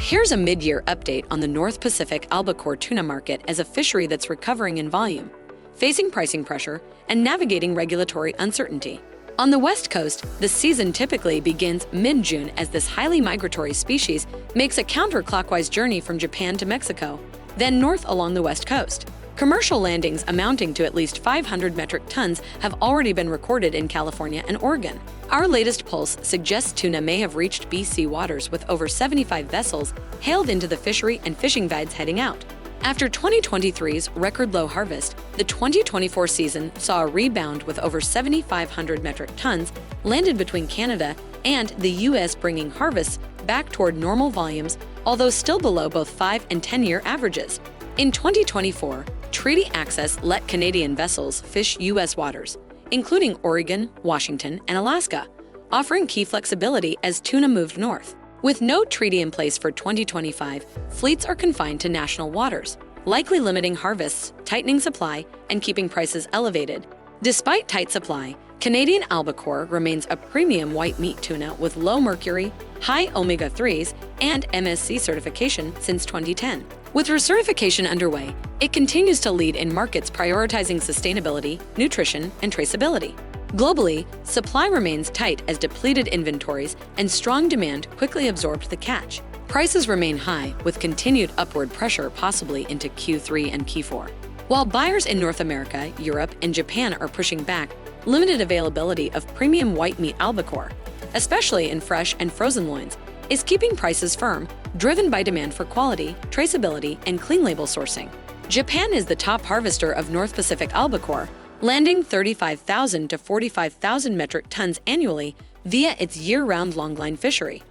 Here's a mid-year update on the North Pacific albacore tuna market as a fishery that's recovering in volume, facing pricing pressure, and navigating regulatory uncertainty. On the West Coast, the season typically begins mid-June as this highly migratory species makes a counterclockwise journey from Japan to Mexico, then north along the West Coast. Commercial landings amounting to at least 500 metric tons have already been recorded in California and Oregon. Our latest pulse suggests tuna may have reached BC waters with over 75 vessels hailed into the fishery and fishing guides heading out. After 2023's record low harvest, the 2024 season saw a rebound with over 7,500 metric tons landed between Canada and the U.S., bringing harvests back toward normal volumes, although still below both 5- and 10-year averages. In 2024, treaty access let Canadian vessels fish U.S. waters, including Oregon, Washington, and Alaska, offering key flexibility as tuna moved north. With no treaty in place for 2025, fleets are confined to national waters, likely limiting harvests, tightening supply, and keeping prices elevated. Despite tight supply, Canadian albacore remains a premium white meat tuna with low mercury, high omega-3s, and MSC certification since 2010. With recertification underway, it continues to lead in markets prioritizing sustainability, nutrition, and traceability. Globally, supply remains tight as depleted inventories and strong demand quickly absorbed the catch. Prices remain high, with continued upward pressure possibly into Q3 and Q4. While buyers in North America, Europe, and Japan are pushing back, limited availability of premium white meat albacore, especially in fresh and frozen loins, is keeping prices firm, driven by demand for quality, traceability, and clean label sourcing. Japan is the top harvester of North Pacific albacore, landing 35,000 to 45,000 metric tons annually via its year-round longline fishery,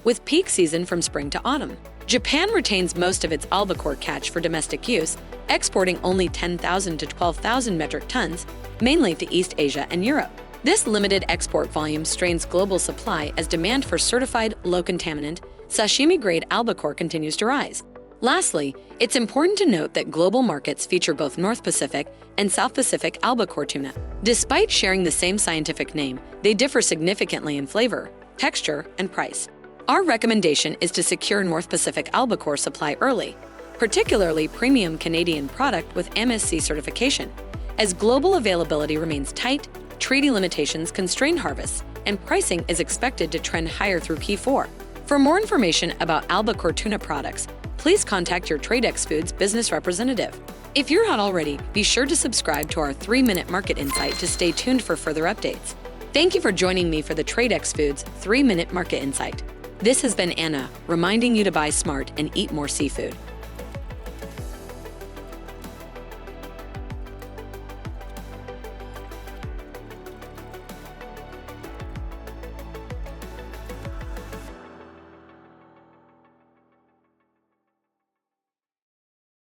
with peak season from spring to autumn. Japan retains most of its albacore catch for domestic use, exporting only 10,000 to 12,000 metric tons, mainly to East Asia and Europe. This limited export volume strains global supply as demand for certified, low-contaminant, sashimi-grade albacore continues to rise. Lastly, it's important to note that global markets feature both North Pacific and South Pacific albacore tuna. Despite sharing the same scientific name, they differ significantly in flavor, texture, and price. Our recommendation is to secure North Pacific albacore supply early, particularly premium Canadian product with MSC certification, as global availability remains tight, treaty limitations constrain harvests, and pricing is expected to trend higher through Q4. For more information about albacore tuna products, please contact your TradeX Foods business representative. If you're not already, be sure to subscribe to our 3-Minute Market Insight to stay tuned for further updates. Thank you for joining me for the TradeX Foods 3-Minute Market Insight. This has been Anna, reminding you to buy smart and eat more seafood.